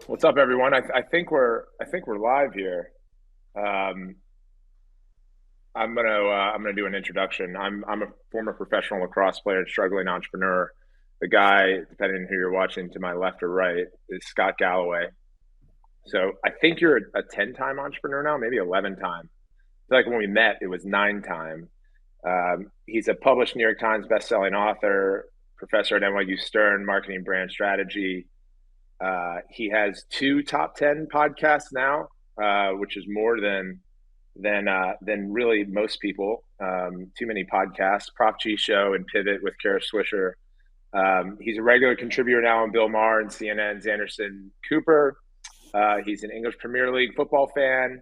What's up, everyone? I think we're live here. Um, I'm gonna do an introduction. I'm a former professional lacrosse player and struggling entrepreneur. The guy, depending on who you're watching, to my left or right, is Scott Galloway. So I think you're a 10-time entrepreneur now, maybe 11 time. I feel like when we met, it was 9 time. He's a published New York Times bestselling author, professor at NYU Stern, marketing brand strategy. He has two top 10 podcasts now, which is more than really most people. Too many podcasts. Prof G show and Pivot with Kara Swisher. He's a regular contributor now on Bill Maher and CNN's Anderson Cooper. He's an English Premier League football fan.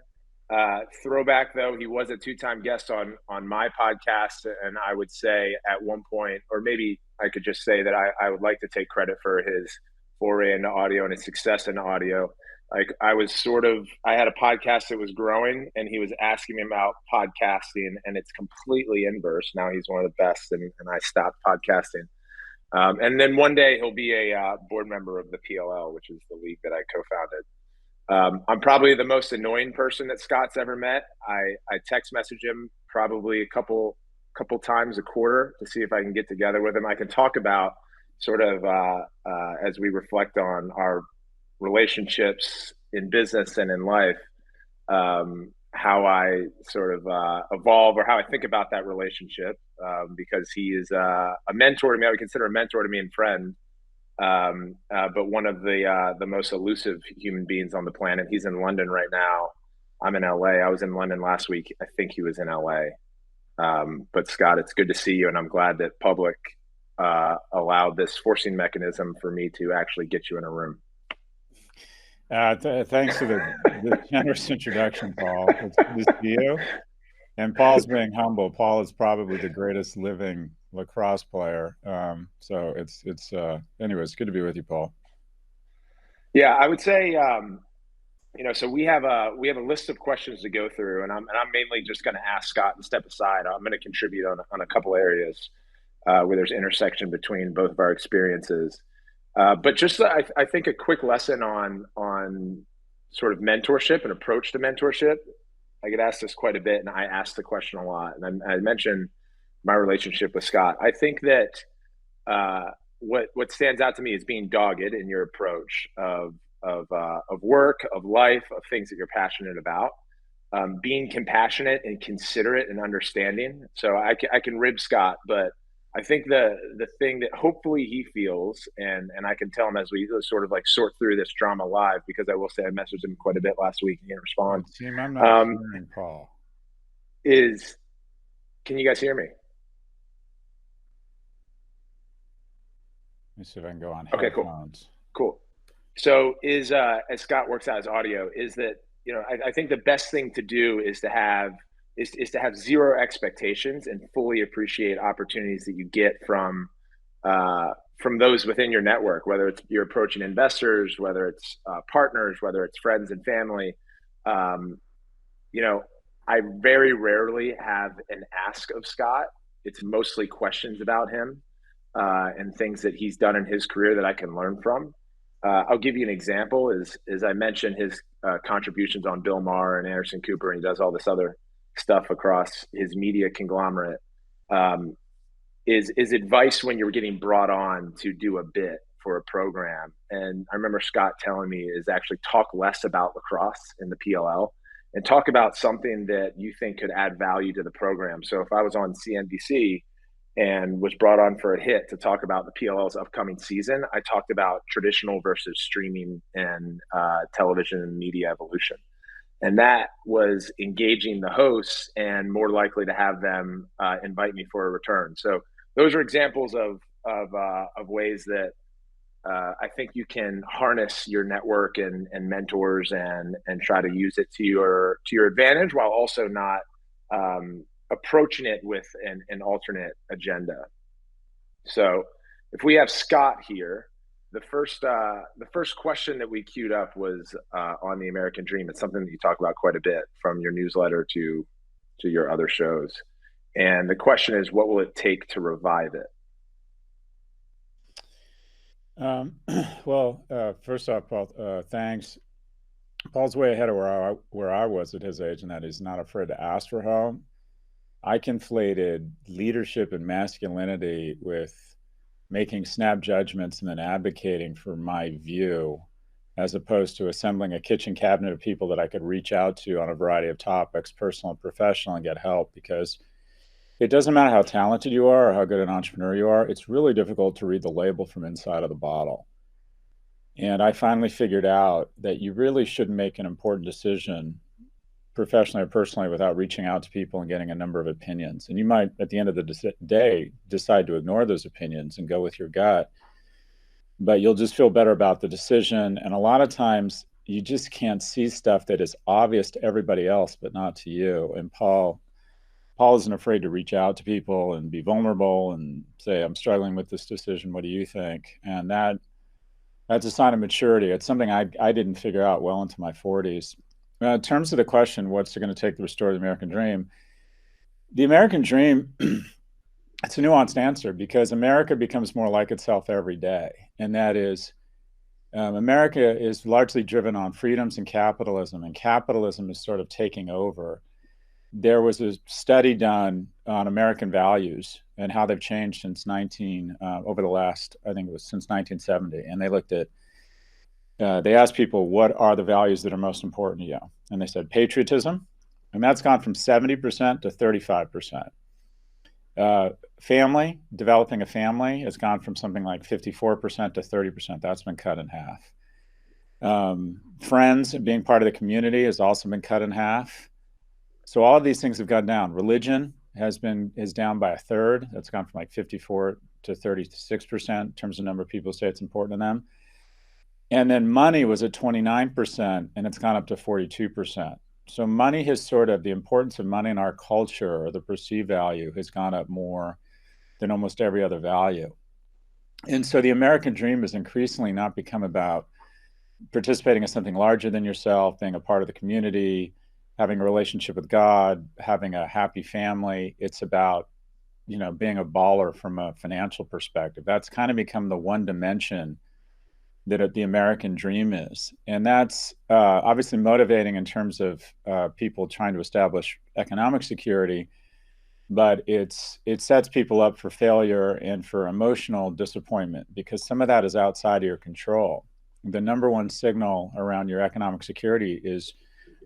Throwback though, he was a two-time guest on my podcast, and I would say at one point, or maybe I could just say that I would like to take credit for his foray into audio and his success in audio. Like I had a podcast that was growing, and he was asking me about podcasting, and it's completely inverse. Now he's one of the best, and I stopped podcasting. And then one day he'll be a board member of the PLL, which is the league that I co-founded. I'm probably the most annoying person that Scott's ever met. I text message him probably a couple times a quarter to see if I can get together with him. I can talk about sort of as we reflect on our relationships in business and in life, how I sort of evolve or how I think about that relationship, because he is a mentor to me. I would consider a mentor to me and friend, but one of the most elusive human beings on the planet. He's in London right now. I'm in LA. I was in London last week. I think he was in LA. But Scott, it's good to see you, and I'm glad that public allowed this forcing mechanism for me to actually get you in a room. Thanks for the generous introduction, Paul. It's good to see you. And Paul's being humble. Paul is probably the greatest living lacrosse player. So it's anyway, it's good to be with you, Paul. Yeah, I would say, so we have a list of questions to go through, and I'm mainly just going to ask Scott and step aside. I'm going to contribute on a couple areas where there's intersection between both of our experiences. But just I think a quick lesson on sort of mentorship and approach to mentorship. I get asked this quite a bit, and I ask the question a lot. And I mentioned my relationship with Scott. I think that what stands out to me is being dogged in your approach of work, of life, of things that you're passionate about. Being compassionate and considerate and understanding. So I can rib Scott, but I think the thing that hopefully he feels, and I can tell him as we sort of like sort through this drama live, because I will say I messaged him quite a bit last week and he didn't respond. Team, I'm not hearing Paul. Can you guys hear me? Let me see if I can go on Okay, headphones. Cool. So as Scott works out his audio, is that, I think the best thing to do is to have zero expectations and fully appreciate opportunities that you get from those within your network, whether it's you're approaching investors, whether it's partners, whether it's friends and family. I very rarely have an ask of Scott. It's mostly questions about him and things that he's done in his career that I can learn from. I'll give you an example. As I mentioned, his contributions on Bill Maher and Anderson Cooper, and he does all this other stuff across his media conglomerate. Is advice when you're getting brought on to do a bit for a program. And I remember Scott telling me is actually talk less about lacrosse in the PLL and talk about something that you think could add value to the program. So if I was on CNBC and was brought on for a hit to talk about the PLL's upcoming season, I talked about traditional versus streaming and television and media evolution. And that was engaging the hosts and more likely to have them invite me for a return. So those are examples of ways that I think you can harness your network and mentors and try to use it to your advantage, while also not approaching it with an alternate agenda. So if we have Scott here, the first question that we queued up was on the American Dream. It's something that you talk about quite a bit, from your newsletter to your other shows. And the question is, what will it take to revive it? Well, first off, Paul, thanks. Paul's way ahead of where I was at his age, and that he's not afraid to ask for help. I conflated leadership and masculinity with making snap judgments and then advocating for my view, as opposed to assembling a kitchen cabinet of people that I could reach out to on a variety of topics, personal and professional, and get help. Because it doesn't matter how talented you are or how good an entrepreneur you are, it's really difficult to read the label from inside of the bottle. And I finally figured out that you really shouldn't make an important decision professionally or personally without reaching out to people and getting a number of opinions. And you might, at the end of the day, decide to ignore those opinions and go with your gut, but you'll just feel better about the decision. And a lot of times you just can't see stuff that is obvious to everybody else, but not to you. And Paul isn't afraid to reach out to people and be vulnerable and say, I'm struggling with this decision. What do you think? And that's a sign of maturity. It's something I didn't figure out well into my 40s. In terms of the question, what's it going to take to restore the American dream? The American dream, it's a nuanced answer, because America becomes more like itself every day. And that is, America is largely driven on freedoms and capitalism is sort of taking over. There was a study done on American values and how they've changed since over the last, I think it was since 1970. And they looked at, they asked people, what are the values that are most important to you? And they said patriotism, and that's gone from 70% to 35%. Family, developing a family, has gone from something like 54% to 30%. That's been cut in half. Friends, being part of the community, has also been cut in half. So all of these things have gone down. Religion is down by a third. That's gone from like 54 to 36% in terms of number of people who say it's important to them. And then money was at 29%, and it's gone up to 42%. So money has the importance of money in our culture, or the perceived value, has gone up more than almost every other value. And so the American dream has increasingly not become about participating in something larger than yourself, being a part of the community, having a relationship with God, having a happy family. It's about, being a baller from a financial perspective. That's kind of become the one dimension that the American dream is. And that's obviously motivating in terms of people trying to establish economic security, but it sets people up for failure and for emotional disappointment, because some of that is outside of your control. The number one signal around your economic security is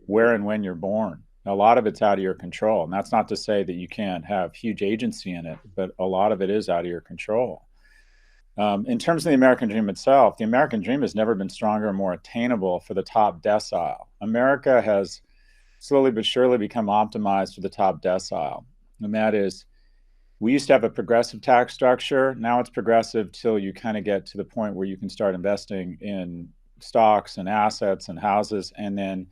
where and when you're born. A lot of it's out of your control. And that's not to say that you can't have huge agency in it, but a lot of it is out of your control. In terms of the American dream itself, the American dream has never been stronger and more attainable for the top decile. America has slowly but surely become optimized for the top decile. And that is, we used to have a progressive tax structure. Now it's progressive till you kind of get to the point where you can start investing in stocks and assets and houses. And then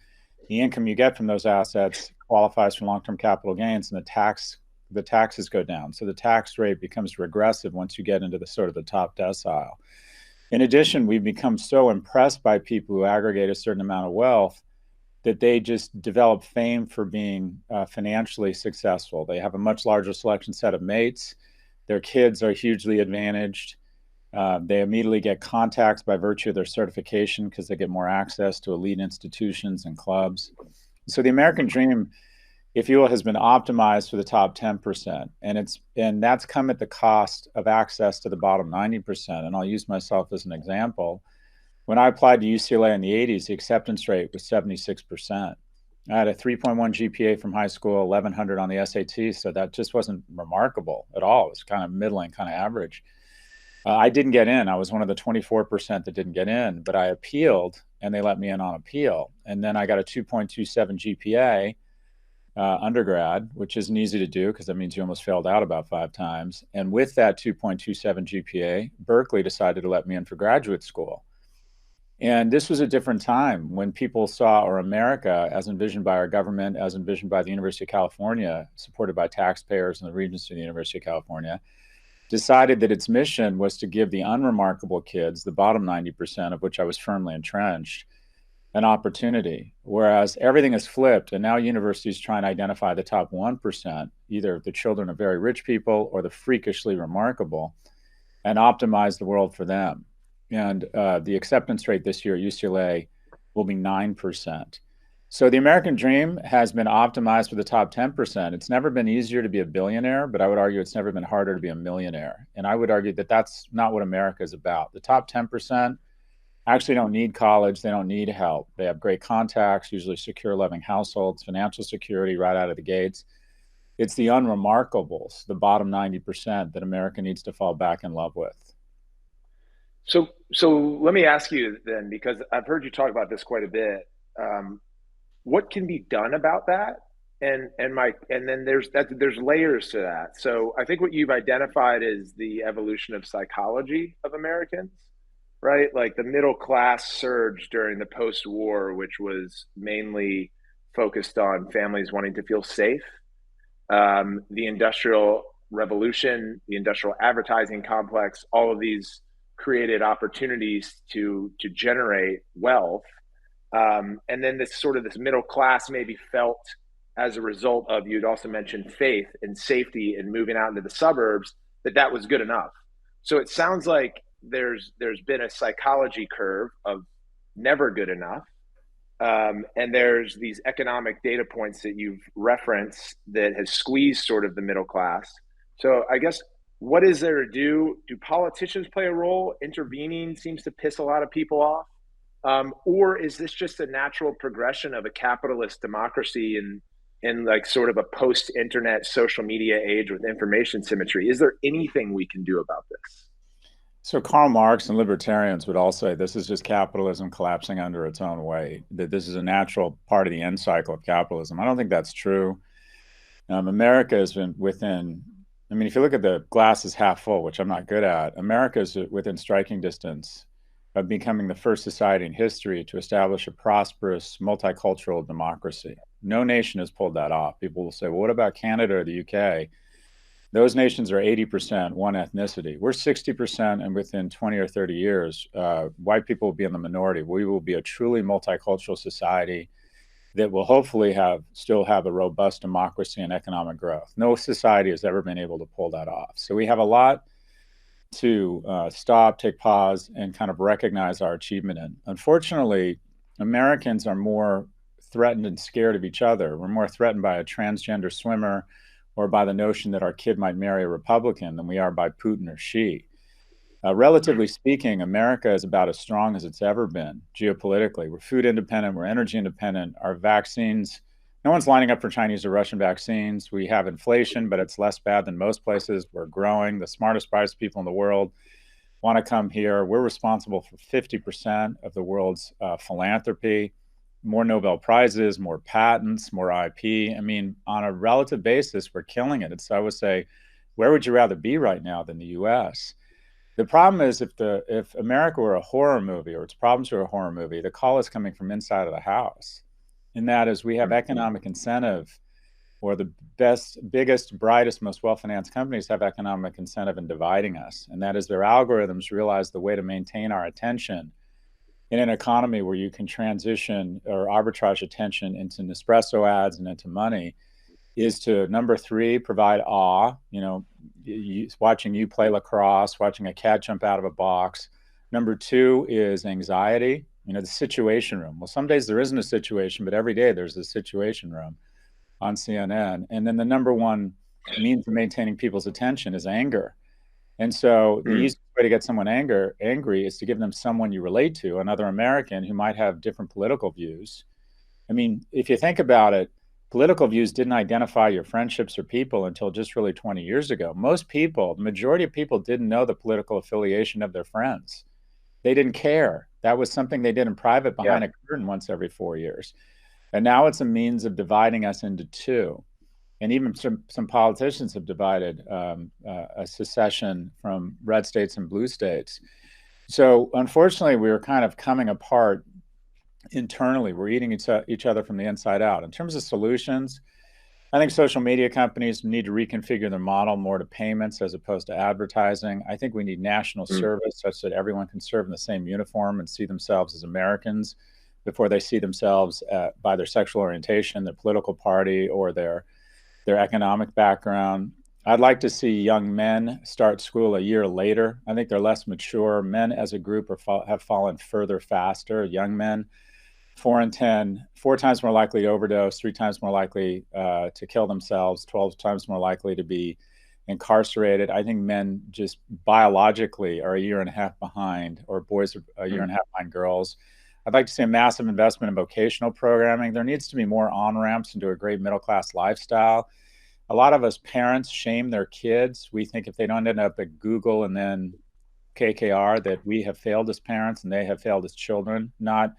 the income you get from those assets qualifies for long-term capital gains, and the taxes go down. So the tax rate becomes regressive once you get into the top decile. In addition, we've become so impressed by people who aggregate a certain amount of wealth that they just develop fame for being financially successful. They have a much larger selection set of mates. Their kids are hugely advantaged. They immediately get contacts by virtue of their certification, because they get more access to elite institutions and clubs. So the American dream, if you will, has been optimized for the top 10%. And that's come at the cost of access to the bottom 90%. And I'll use myself as an example. When I applied to UCLA in the 80s, the acceptance rate was 76%. I had a 3.1 GPA from high school, 1100 on the SAT. So that just wasn't remarkable at all. It was kind of middling, kind of average. I didn't get in. I was one of the 24% that didn't get in, but I appealed and they let me in on appeal. And then I got a 2.27 GPA undergrad, which isn't easy to do because that means you almost failed out about 5 times. And with that 2.27 GPA, Berkeley decided to let me in for graduate school. And this was a different time when people saw our America, as envisioned by our government, as envisioned by the University of California, supported by taxpayers and the Regents of the University of California, decided that its mission was to give the unremarkable kids, the bottom 90%, of which I was firmly entrenched, an opportunity. Whereas everything is flipped, and now universities try and identify the top 1%, either the children of very rich people or the freakishly remarkable, and optimize the world for them. and the acceptance rate this year at UCLA will be 9%. So the American dream has been optimized for the top 10%. It's never been easier to be a billionaire, but I would argue it's never been harder to be a millionaire. And I would argue that that's not what America is about. The top 10% actually don't need college. They don't need help. They have great contacts, usually secure living households, financial security right out of the gates. It's the unremarkables, the bottom 90%, that America needs to fall back in love with. So let me ask you then, because I've heard you talk about this quite a bit. Um, what can be done about that? And then there's layers to that. So I think what you've identified is the evolution of psychology of Americans, right? Like the middle class surge during the post-war, which was mainly focused on families wanting to feel safe. The industrial revolution, the industrial advertising complex, all of these created opportunities to generate wealth, and then this middle class maybe felt as a result of, you'd also mentioned faith and safety and moving out into the suburbs, that was good enough. So it sounds like there's been a psychology curve of never good enough, and there's these economic data points that you've referenced that has squeezed sort of the middle class. So I guess, what is there to do? Do politicians play a role? Intervening seems to piss a lot of people off. Or is this just a natural progression of a capitalist democracy in like sort of a post-internet social media age with information symmetry? Is there anything we can do about this? So Karl Marx and libertarians would all say this is just capitalism collapsing under its own weight, that this is a natural part of the end cycle of capitalism. I don't think that's true. America has been within, I mean, if you look at the glass is half full, which I'm not good at, America is within striking distance of becoming the first society in history to establish a prosperous multicultural democracy. No nation has pulled that off. People will say, well, what about Canada or the UK? Those nations are 80% one ethnicity. We're 60%, and within 20 or 30 years, white people will be in the minority. We will be a truly multicultural society that will hopefully still have a robust democracy and economic growth. No society has ever been able to pull that off. So we have a lot to stop, take pause, and kind of recognize our achievement in. Unfortunately, Americans are more threatened and scared of each other. We're more threatened by a transgender swimmer or by the notion that our kid might marry a Republican than we are by Putin or Xi. Relatively speaking, America is about as strong as it's ever been geopolitically. We're food independent, we're energy independent. Our vaccines, no one's lining up for Chinese or Russian vaccines. We have inflation, but it's less bad than most places. We're growing. The smartest, brightest people in the world want to come here. We're responsible for 50% of the world's philanthropy, more Nobel Prizes, more patents, more IP. I mean, on a relative basis, we're killing it. So I would say, where would you rather be right now than the US? The problem is if America were a horror movie or its problems were a horror movie, the call is coming from inside of the house. And that is, we have economic incentive, or the best, biggest, brightest, most well-financed companies have economic incentive in dividing us. And that is, their algorithms realize the way to maintain our attention in an economy where you can transition or arbitrage attention into Nespresso ads and into money is to, number three, provide awe. Watching you play lacrosse, watching a cat jump out of a box. Number two is anxiety, the situation room. Well, some days there isn't a situation, but every day there's a situation room on CNN. And then the number one means of maintaining people's attention is anger. And so the easiest way to get someone angry is to give them someone you relate to, another American who might have different political views. I mean, if you think about it, political views didn't identify your friendships or people until just really 20 years ago. Most people, the majority of people, didn't know the political affiliation of their friends. They didn't care. That was something they did in private behind a curtain once every 4 years. And now it's a means of dividing us into two. And even some politicians have divided a secession from red states and blue states. So unfortunately, we're kind of coming apart internally. We're eating each other from the inside out. In terms of solutions, I think social media companies need to reconfigure their model more to payments as opposed to advertising. I think we need national service such that everyone can serve in the same uniform and see themselves as Americans before they see themselves by their sexual orientation, their political party, or their economic background. I'd like to see young men start school a year later. I think they're less mature. Men as a group have fallen further faster. Young men, 4 in 10, 4 times more likely to overdose, 3 times more likely to kill themselves, 12 times more likely to be incarcerated. I think men just biologically are a year and a half behind, or boys are a year and a half behind girls. I'd like to see a massive investment in vocational programming. There needs to be more on-ramps into a great middle-class lifestyle. A lot of us parents shame their kids. We think if they don't end up at Google and then KKR, that we have failed as parents and they have failed as children, not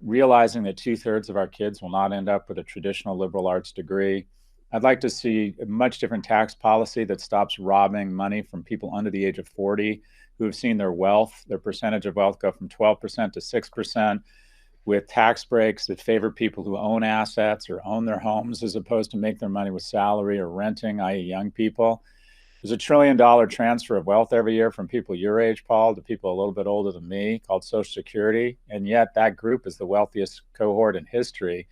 realizing that 2/3 of our kids will not end up with a traditional liberal arts degree. I'd like to see a much different tax policy that stops robbing money from people under the age of 40 who have seen their wealth, their percentage of wealth go from 12% to 6%, with tax breaks that favor people who own assets or own their homes as opposed to make their money with salary or renting, i.e. young people. There's $1 trillion transfer of wealth every year from people your age, Paul, to people a little bit older than me, called Social Security. And yet that group is the wealthiest cohort in history.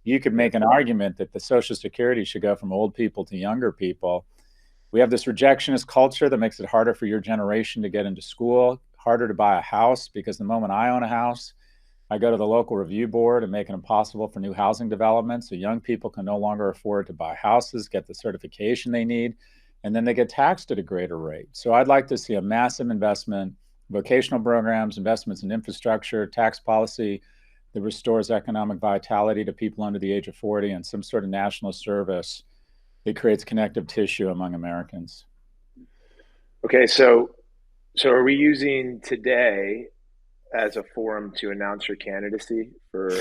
You could make an argument that the Social Security should go from old people to younger people. We have this rejectionist culture that makes it harder for your generation to get into school, harder to buy a house, because the moment I own a house, I go to the local review board and make it impossible for new housing development. So young people can no longer afford to buy houses, get the certification they need, and then they get taxed at a greater rate. So I'd like to see a massive investment, vocational programs, investments in infrastructure, tax policy that restores economic vitality to people under the age of 40, and some sort of national service that creates connective tissue among Americans. Okay, so are we using today as a forum to announce your candidacy for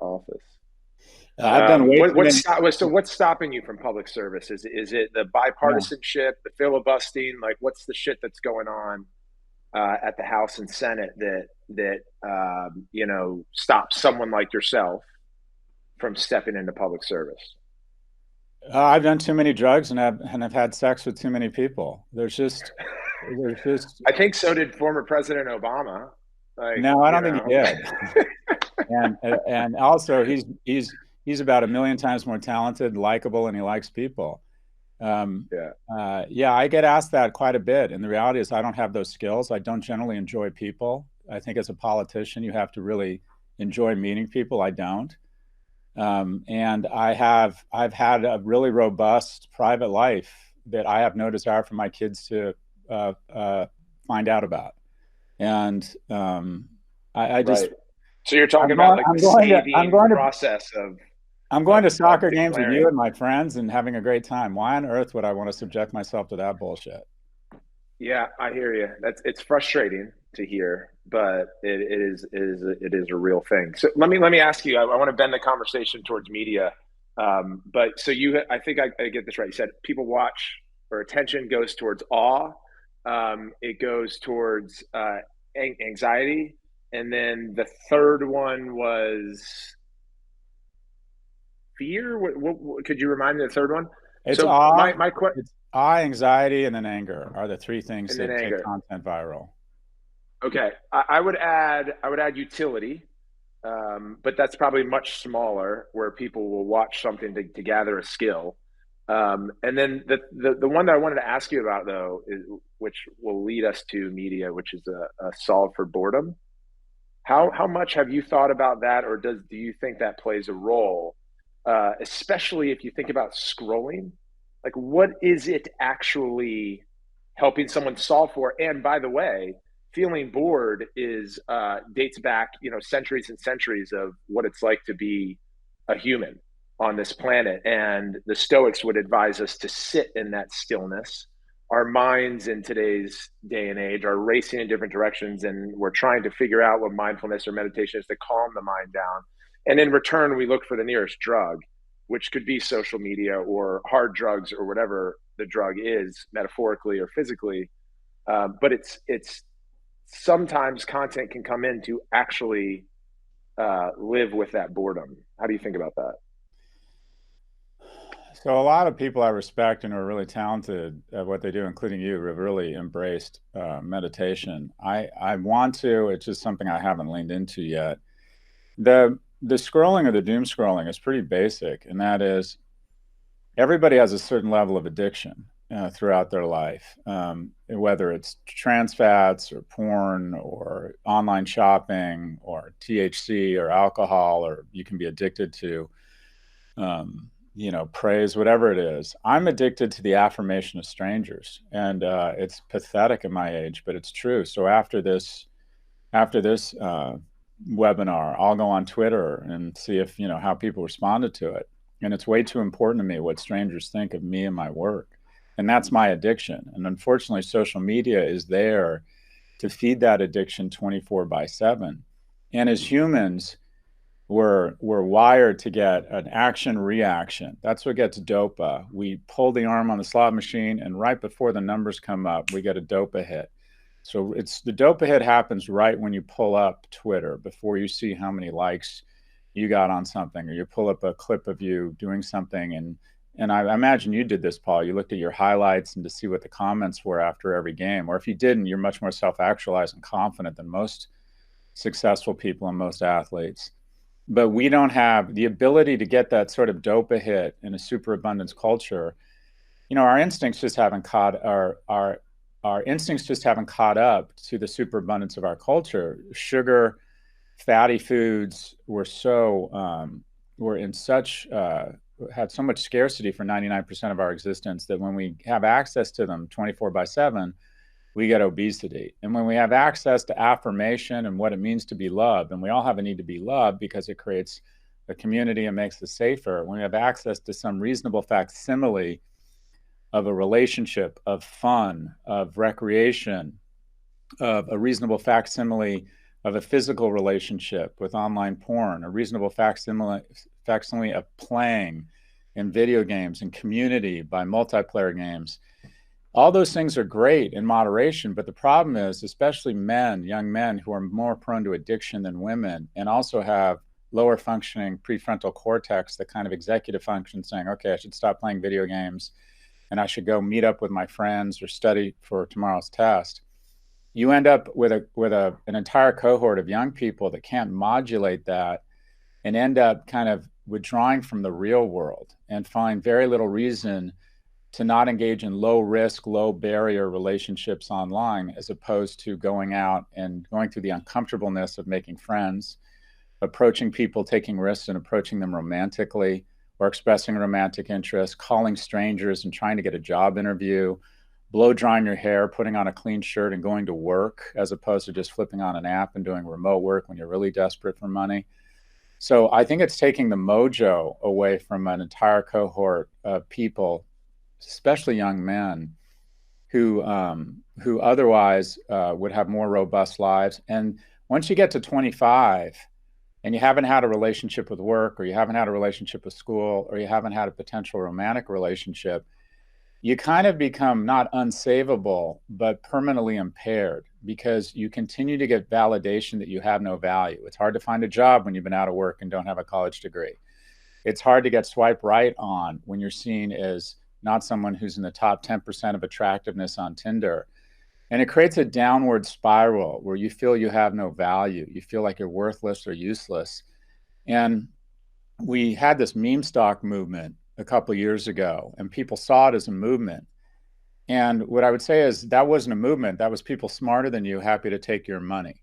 office? I've done what's stopping you from public service? Is it the bipartisanship, the filibustering? Like, what's the shit that's going on at the House and Senate that stops someone like yourself from stepping into public service? I've done too many drugs and I've had sex with too many people. There's just. I think so did former President Obama. No, I don't think he did. and also he's about 1,000,000 times more talented, likable, and he likes people. I get asked that quite a bit, and the reality is I don't have those skills. I don't generally enjoy people. I think as a politician, you have to really enjoy meeting people. I don't. And I've had a really robust private life that I have no desire for my kids to find out about. And I just. Right. So you're talking about like the process of. I'm going to soccer games with you and my friends and having a great time. Why on earth would I want to subject myself to that bullshit? Yeah, I hear you. It's frustrating to hear, but it is a real thing. So let me ask you. I want to bend the conversation towards media. But so I think I get this right. You said people watch, or attention goes towards awe. It goes towards anxiety, and then the third one was fear. What could you remind me of the third one? It's so awe. It's awe, anxiety, and then anger are the three things that take content viral. Okay, I would add utility, but that's probably much smaller, where people will watch something to gather a skill. And then the one that I wanted to ask you about, though, is, which will lead us to media, which is a solve for boredom. How much have you thought about that, or do you think that plays a role, especially if you think about scrolling? Like, what is it actually helping someone solve for? And by the way, feeling bored dates back, centuries and centuries of what it's like to be a human on this planet. And the Stoics would advise us to sit in that stillness. Our minds in today's day and age are racing in different directions, and we're trying to figure out what mindfulness or meditation is to calm the mind down. And in return, we look for the nearest drug, which could be social media or hard drugs or whatever the drug is, metaphorically or physically. But it's sometimes content can come in to actually live with that boredom. How do you think about that? So a lot of people I respect and are really talented at what they do, including you, have really embraced meditation. I want to. It's just something I haven't leaned into yet. The scrolling or the doom scrolling is pretty basic, and that is everybody has a certain level of addiction throughout their life, whether it's trans fats or porn or online shopping or THC or alcohol, or you can be addicted to, praise, whatever it is. I'm addicted to the affirmation of strangers, and it's pathetic at my age, but it's true. So after this webinar, I'll go on Twitter and see if how people responded to it. And it's way too important to me what strangers think of me and my work. And that's my addiction. And unfortunately, social media is there to feed that addiction 24/7. And as humans, we're wired to get an action reaction. That's what gets dopa. We pull the arm on the slot machine, and right before the numbers come up, we get a dopa hit. So it's the dopa hit happens right when you pull up Twitter, before you see how many likes you got on something, or you pull up a clip of you doing something. And I imagine you did this, Paul. You looked at your highlights and to see what the comments were after every game. Or if you didn't, you're much more self-actualized and confident than most successful people and most athletes. But we don't have the ability to get that sort of dopa hit in a superabundance culture. Our instincts just haven't caught our instincts just haven't caught up to the superabundance of our culture. Sugar, fatty foods were in such had so much scarcity for 99% of our existence that when we have access to them 24/7, we get obesity. And when we have access to affirmation and what it means to be loved, and we all have a need to be loved because it creates a community and makes us safer, when we have access to some reasonable facsimile of a relationship, of fun, of recreation, of a reasonable facsimile of a physical relationship with online porn, a reasonable facsimile of playing in video games and community by multiplayer games. All those things are great in moderation, but the problem is, especially men, young men who are more prone to addiction than women, and also have lower functioning prefrontal cortex, the kind of executive function saying, okay, I should stop playing video games and I should go meet up with my friends or study for tomorrow's test. You end up with an entire cohort of young people that can't modulate that and end up kind of withdrawing from the real world and find very little reason to not engage in low risk, low barrier relationships online, as opposed to going out and going through the uncomfortableness of making friends, approaching people, taking risks and approaching them romantically, or expressing romantic interest, calling strangers and trying to get a job interview, blow drying your hair, putting on a clean shirt and going to work, as opposed to just flipping on an app and doing remote work when you're really desperate for money. So I think it's taking the mojo away from an entire cohort of people, especially young men, who otherwise would have more robust lives. And once you get to 25 and you haven't had a relationship with work, or you haven't had a relationship with school, or you haven't had a potential romantic relationship, you kind of become not unsavable, but permanently impaired, because you continue to get validation that you have no value. It's hard to find a job when you've been out of work and don't have a college degree. It's hard to get swipe right on when you're seen as not someone who's in the top 10% of attractiveness on Tinder. And it creates a downward spiral where you feel you have no value. You feel like you're worthless or useless. And we had this meme stock movement a couple of years ago, and people saw it as a movement. And what I would say is that wasn't a movement. That was people smarter than you, happy to take your money,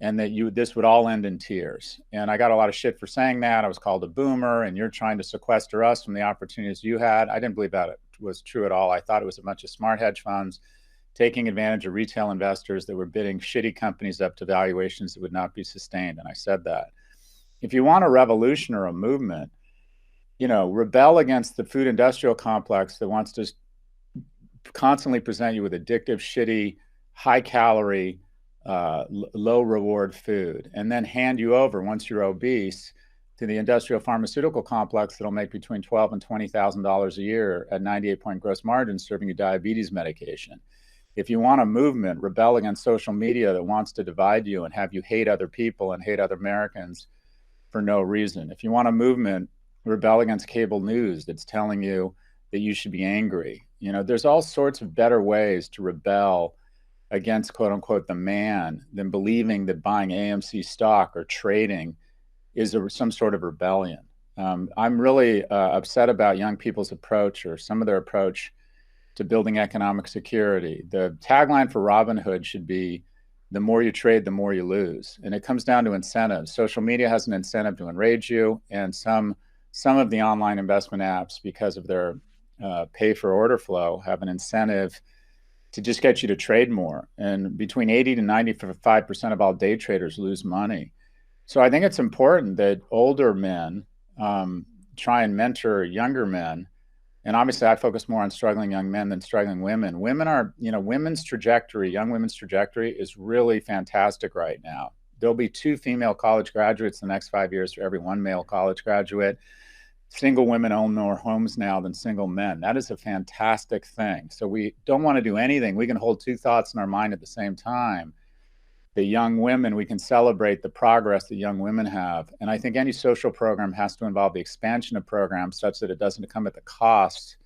and that this would all end in tears. And I got a lot of shit for saying that. I was called a boomer, and you're trying to sequester us from the opportunities you had. I didn't believe that it was true at all. I thought it was a bunch of smart hedge funds taking advantage of retail investors that were bidding shitty companies up to valuations that would not be sustained. And I said that. If you want a revolution or a movement, rebel against the food industrial complex that wants to constantly present you with addictive, shitty, high calorie, low reward food, and then hand you over, once you're obese, to the industrial pharmaceutical complex that'll make between $12,000 and $20,000 a year at 98-point gross margins, serving you diabetes medication. If you want a movement, rebel against social media that wants to divide you and have you hate other people and hate other Americans for no reason. If you want a movement, rebel against cable news that's telling you that you should be angry. There's all sorts of better ways to rebel against, quote unquote, the man than believing that buying AMC stock or trading is some sort of rebellion. I'm really upset about young people's approach, or some of their approach, to building economic security. The tagline for Robinhood should be, the more you trade, the more you lose. And it comes down to incentives. Social media has an incentive to enrage you, and some of the online investment apps, because of their pay for order flow, have an incentive to just get you to trade more. And between 80 to 95% of all day traders lose money. So I think it's important that older men try and mentor younger men. And obviously I focus more on struggling young men than struggling women. Women are, women's trajectory, young women's trajectory is really fantastic right now. There'll be 2 female college graduates the next 5 years for every 1 male college graduate. Single women own more homes now than single men. That is a fantastic thing. So we don't want to do anything. We can hold 2 thoughts in our mind at the same time. The young women, we can celebrate the progress that young women have. And I think any social program has to involve the expansion of programs such that it doesn't come at the cost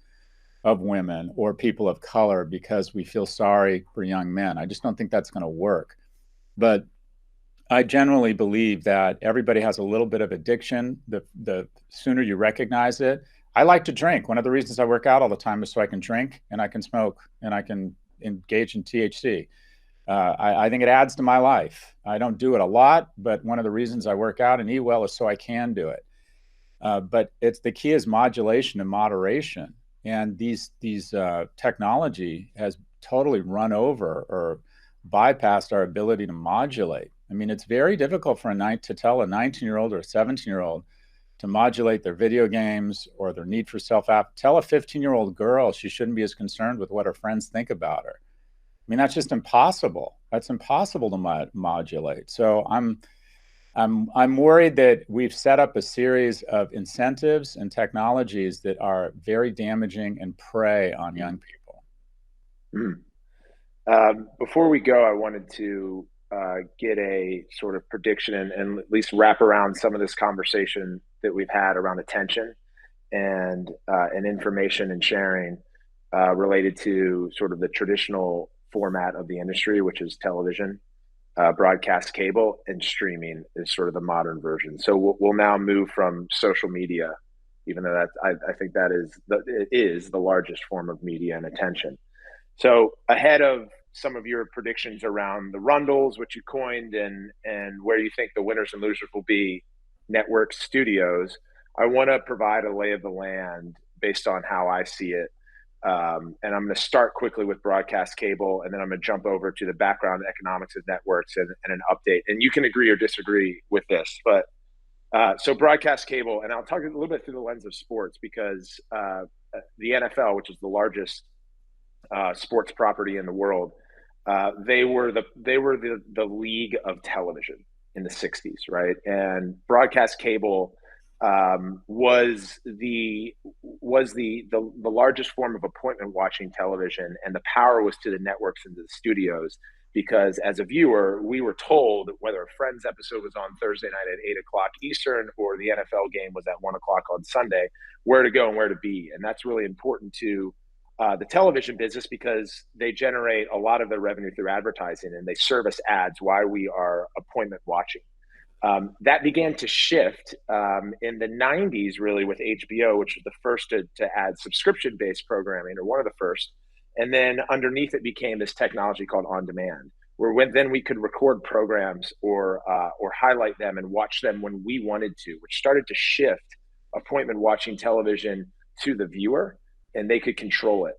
of women or people of color because we feel sorry for young men. I just don't think that's going to work. But I generally believe that everybody has a little bit of addiction. The sooner you recognize it. I like to drink. One of the reasons I work out all the time is so I can drink and I can smoke and I can engage in THC. I think it adds to my life. I don't do it a lot, but one of the reasons I work out and eat well is so I can do it. But the key is modulation and moderation. And these technology has totally run over or bypassed our ability to modulate. I mean, it's very difficult for to tell a 19-year-old or a 17-year-old to modulate their video games or their need for tell a 15-year-old girl she shouldn't be as concerned with what her friends think about her. I mean, that's just impossible. That's impossible to modulate. So I'm worried that we've set up a series of incentives and technologies that are very damaging and prey on young people. Before we go, I wanted to get a sort of prediction and at least wrap around some of this conversation that we've had around attention and information and sharing related to sort of the traditional format of the industry, which is television, broadcast cable, and streaming is sort of the modern version. So we'll now move from social media, even though I think that it is the largest form of media and attention. So ahead of some of your predictions around the Rundles, which you coined, and where you think the winners and losers will be, network studios, I want to provide a lay of the land based on how I see it. And I'm going to start quickly with broadcast cable, and then I'm going to jump over to the background economics of networks and an update. And you can agree or disagree with this, but so broadcast cable, and I'll talk a little bit through the lens of sports because the NFL, which is the largest sports property in the world, they were the league of television in the 60s, right? And broadcast cable was the largest form of appointment watching television, and the power was to the networks and to the studios, because as a viewer, we were told whether a Friends episode was on Thursday night at 8:00 Eastern or the NFL game was at 1:00 on Sunday, where to go and where to be. And that's really important to the television business because they generate a lot of their revenue through advertising, and they service ads while we are appointment watching. That began to shift in the 90s, really, with HBO, which was the first to add subscription-based programming, or one of the first. And then underneath it became this technology called on demand, where then we could record programs or highlight them and watch them when we wanted to, which started to shift appointment watching television to the viewer, and they could control it.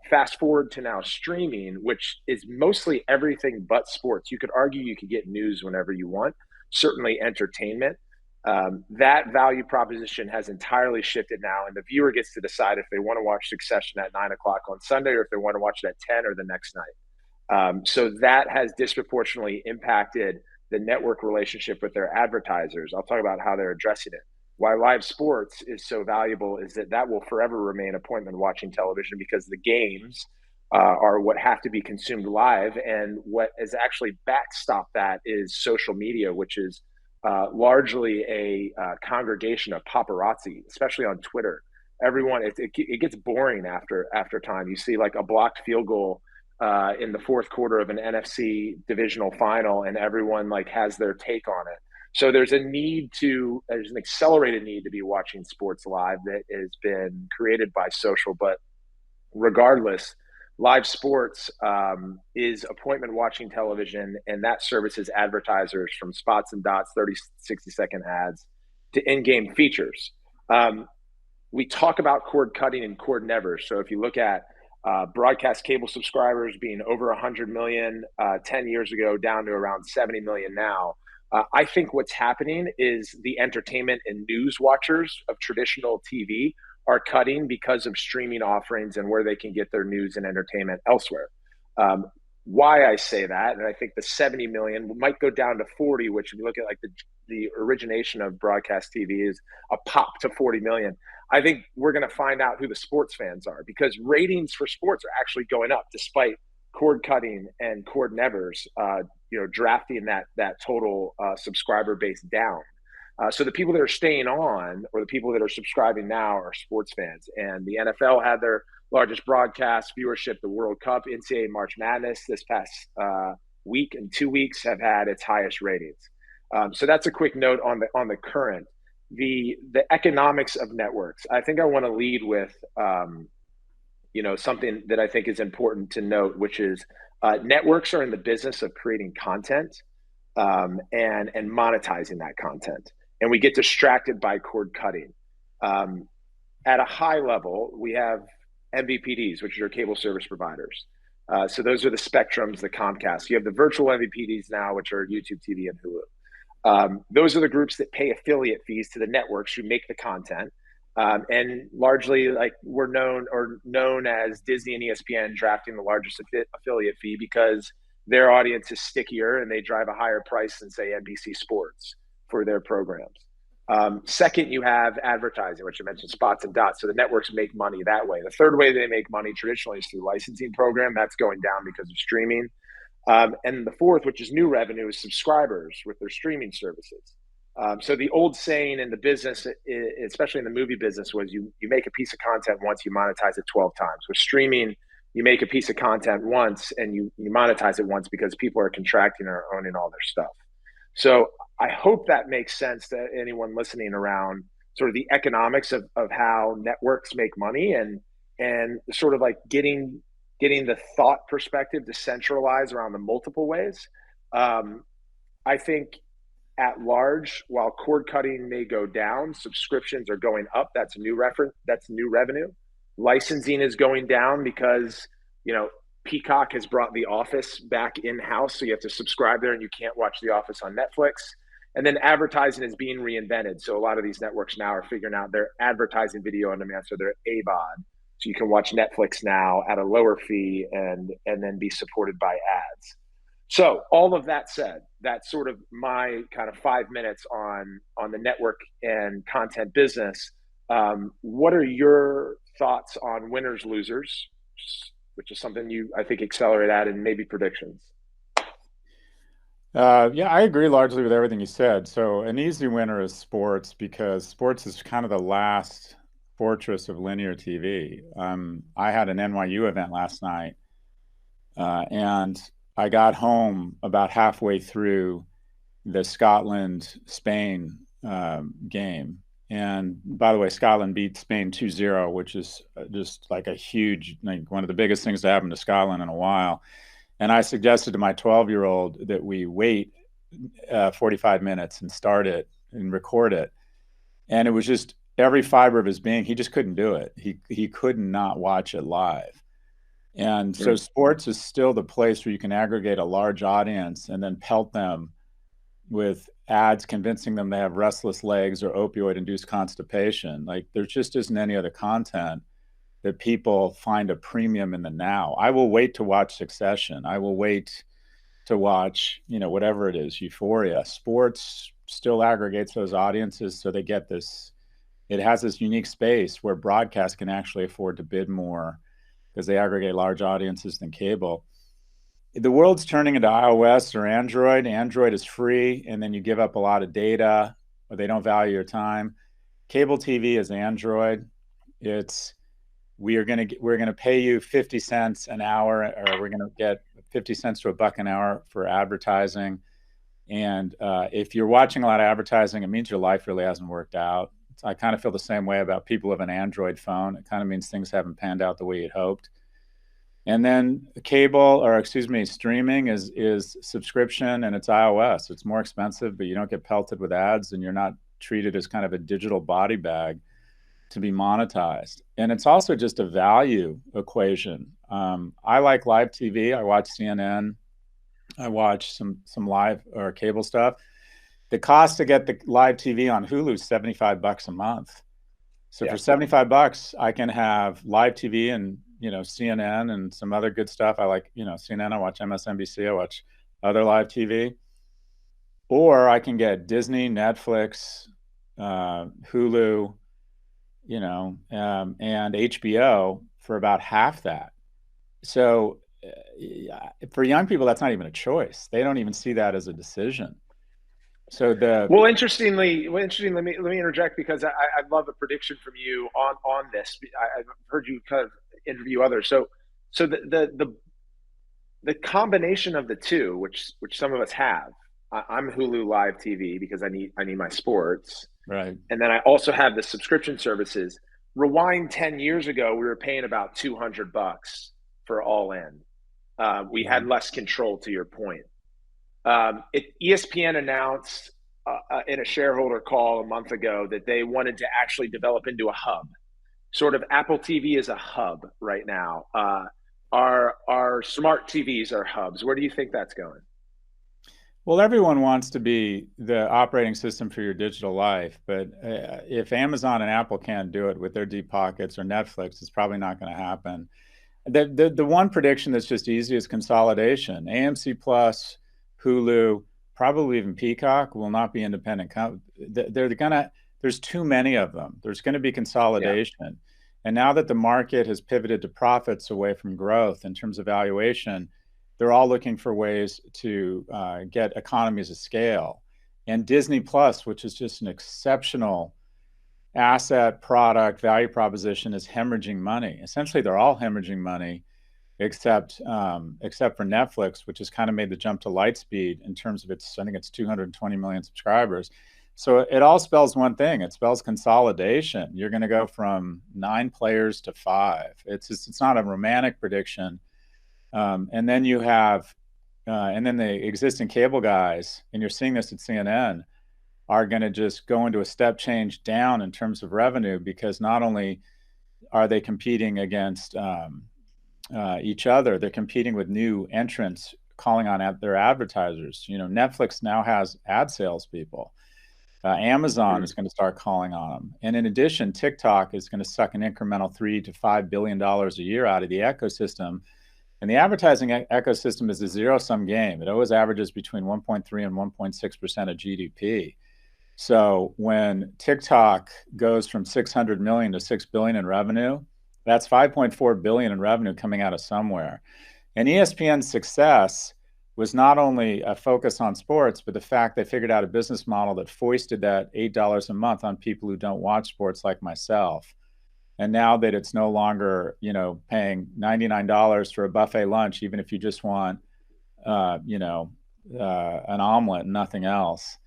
Fast forward to now streaming, which is mostly everything but sports. You could argue you could get news whenever you want, certainly entertainment. That value proposition has entirely shifted now, and the viewer gets to decide if they want to watch Succession at 9:00 on Sunday or if they want to watch it at 10 or the next night. So that has disproportionately impacted the network relationship with their advertisers. I'll talk about how they're addressing it. Why live sports is so valuable is that will forever remain appointment watching television, because the games are what have to be consumed live. And what has actually backstopped that is social media, which is largely a congregation of paparazzi, especially on Twitter. Everyone, it gets boring after time. You see like a blocked field goal in the fourth quarter of an NFC divisional final, and everyone like has their take on it. So there's an accelerated need to be watching sports live that has been created by social. But regardless, live sports is appointment watching television, and that services advertisers from spots and dots, 30, 60-second ads to in-game features. We talk about cord cutting and cord nevers. So if you look at broadcast cable subscribers being over 100 million 10 years ago, down to around 70 million now, I think what's happening is the entertainment and news watchers of traditional TV are cutting because of streaming offerings and where they can get their news and entertainment elsewhere. Why I say that, and I think the 70 million might go down to 40, which if you look at like the origination of broadcast TV is a pop to 40 million. I think we're going to find out who the sports fans are, because ratings for sports are actually going up despite cord cutting and cord nevers, drafting that total subscriber base down. So the people that are staying on, or the people that are subscribing now, are sports fans. And the NFL had their largest broadcast viewership. The World Cup, NCAA March Madness this past week and 2 weeks have had its highest ratings. So that's a quick note on the current. The economics of networks. I think I want to lead with something that I think is important to note, which is networks are in the business of creating content and monetizing that content. And we get distracted by cord cutting. At a high level, we have MVPDs, which are cable service providers. So those are the Spectrums, the Comcast. You have the virtual MVPDs now, which are YouTube TV and Hulu. Those are the groups that pay affiliate fees to the networks who make the content. And largely, like, we're known as Disney and ESPN drafting the largest affiliate fee because their audience is stickier and they drive a higher price than, say, NBC Sports for their programs. Second, you have advertising, which I mentioned, spots and dots. So the networks make money that way. The third way they make money traditionally is through licensing program. That's going down because of streaming. And the fourth, which is new revenue, is subscribers with their streaming services. So the old saying in the business, especially in the movie business, was you make a piece of content once, you monetize it 12 times. With streaming, you make a piece of content once and you monetize it once because people are contracting or owning all their stuff. So I hope that makes sense to anyone listening around sort of the economics of how networks make money and sort of like getting the thought perspective to centralize around the multiple ways. I think at large, while cord cutting may go down, subscriptions are going up. That's new revenue. Licensing is going down because, Peacock has brought The Office back in-house, so you have to subscribe there and you can't watch The Office on Netflix. And then advertising is being reinvented. So a lot of these networks now are figuring out their advertising video on demand, so they're AVOD. So you can watch Netflix now at a lower fee and then be supported by ads. So all of that said, that's sort of my kind of 5 minutes on the network and content business. What are your thoughts on winners, losers, which is something you, I think, accelerate at, and maybe predictions? Yeah, I agree largely with everything you said. So an easy winner is sports, because sports is kind of the last fortress of linear TV. I had an NYU event last night, and I got home about halfway through the Scotland-Spain game. And by the way, Scotland beat Spain 2-0, which is just like a huge, like one of the biggest things to happen to Scotland in a while. And I suggested to my 12-year-old that we wait 45 minutes and start it and record it. And it was just every fiber of his being, he just couldn't do it. He could not watch it live. And so sports is still the place where you can aggregate a large audience and then pelt them with ads convincing them they have restless legs or opioid-induced constipation. Like, there just isn't any other content that people find a premium in the now. I will wait to watch Succession. I will wait to watch, whatever it is, Euphoria. Sports still aggregates those audiences, so they get this, it has this unique space where broadcast can actually afford to bid more because they aggregate large audiences than cable. The world's turning into iOS or Android. Android is free, and then you give up a lot of data, or they don't value your time. Cable TV is Android. We're going to pay you 50 cents an hour, or we're going to get 50 cents to $1 an hour for advertising. And if you're watching a lot of advertising, it means your life really hasn't worked out. I kind of feel the same way about people with an Android phone. It kind of means things haven't panned out the way you'd hoped. And then streaming is subscription, and it's iOS. It's more expensive, but you don't get pelted with ads, and you're not treated as kind of a digital body bag to be monetized. And it's also just a value equation. I like live TV. I watch CNN. I watch some live or cable stuff. The cost to get the live TV on Hulu is $75 a month. So for $75, I can have live TV and CNN and some other good stuff. I like CNN. I watch MSNBC. I watch other live TV, or I can get Disney, Netflix, Hulu, and HBO for about half that. So for young people, that's not even a choice. They don't even see that as a decision. So interestingly, let me interject, because I'd love a prediction from you on this. I've heard you kind of interview others. So the combination of the two, which some of us have. I'm Hulu Live TV because I need my sports, right, and then I also have the subscription services. Rewind 10 years ago, we were paying about $200 for all in. We had less control, to your point. ESPN announced in a shareholder call a month ago that they wanted to actually develop into a hub. Sort of Apple TV is a hub right now. Our smart TVs are hubs. Where do you think that's going? Well, everyone wants to be the operating system for your digital life, but if Amazon and Apple can't do it with their deep pockets, or Netflix, it's probably not going to happen. The one prediction that's just easy is consolidation. AMC Plus, Hulu, probably even Peacock will not be independent. There's too many of them. There's going to be consolidation. Yeah. And now that the market has pivoted to profits away from growth in terms of valuation, they're all looking for ways to get economies of scale. And Disney Plus, which is just an exceptional asset, product, value proposition, is hemorrhaging money. Essentially, they're all hemorrhaging money, except for Netflix, which has kind of made the jump to Lightspeed in terms of I think it's 220 million subscribers. So it all spells one thing. It spells consolidation. You're going to go from 9 players to 5. It's not a romantic prediction. And then you have, and then the existing cable guys, and you're seeing this at CNN, are going to just go into a step change down in terms of revenue, because not only are they competing against each other, they're competing with new entrants calling on their advertisers. Netflix now has ad salespeople. Amazon is going to start calling on them. And in addition, TikTok is going to suck an incremental $3 to $5 billion a year out of the ecosystem. And the advertising ecosystem is a zero-sum game. It always averages between 1.3 and 1.6% of GDP. So when TikTok goes from 600 million to 6 billion in revenue, that's 5.4 billion in revenue coming out of somewhere. And ESPN's success was not only a focus on sports, but the fact they figured out a business model that foisted that $8 a month on people who don't watch sports like myself. And now that it's no longer, paying $99 for a buffet lunch, even if you just want, an omelet and nothing else,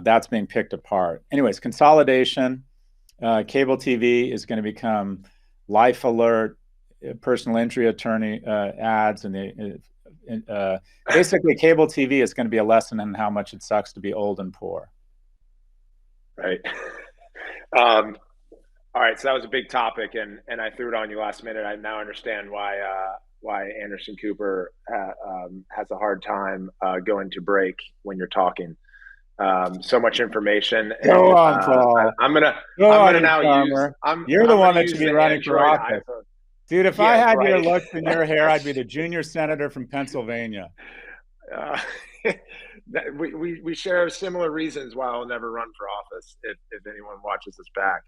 that's being picked apart. Anyways, consolidation, cable TV is going to become Life Alert, personal injury attorney ads, and basically cable TV is going to be a lesson in how much it sucks to be old and poor. Right. All right, so that was a big topic, and I threw it on you last minute. I now understand why Anderson Cooper has a hard time going to break when you're talking. So much information. Go on, Paul. I'm gonna now use. You're the one that should be running for office, dude. If I had your looks and your hair, I'd be the junior senator from Pennsylvania. We share similar reasons why I'll never run for office if anyone watches us back.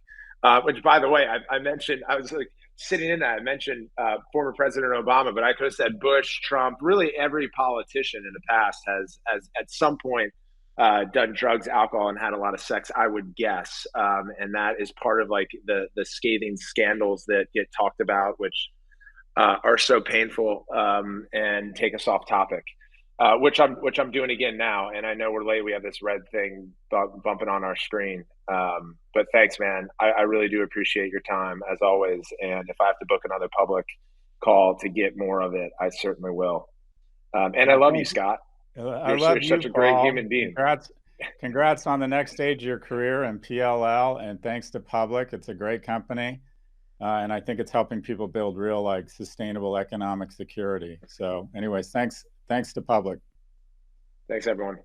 Which, by the way, I mentioned, I was like sitting in that. I mentioned former President Obama, but I could have said Bush, Trump. Really, every politician in the past has at some point done drugs, alcohol, and had a lot of sex, I would guess. And that is part of like the scathing scandals that get talked about, which are so painful and take us off topic. which I'm doing again now. And I know we're late. We have this red thing bumping on our screen. But thanks, man. I really do appreciate your time as always. And if I have to book another public call to get more of it, I certainly will. And I Well, love you, thanks. Scott. I You're love you, such a great Paul. human being. Congrats on the next stage of your career in PLL, and thanks to Public. It's a great company, and I think it's helping people build real, like, sustainable economic security. So, anyways, thanks to Public. Thanks, everyone.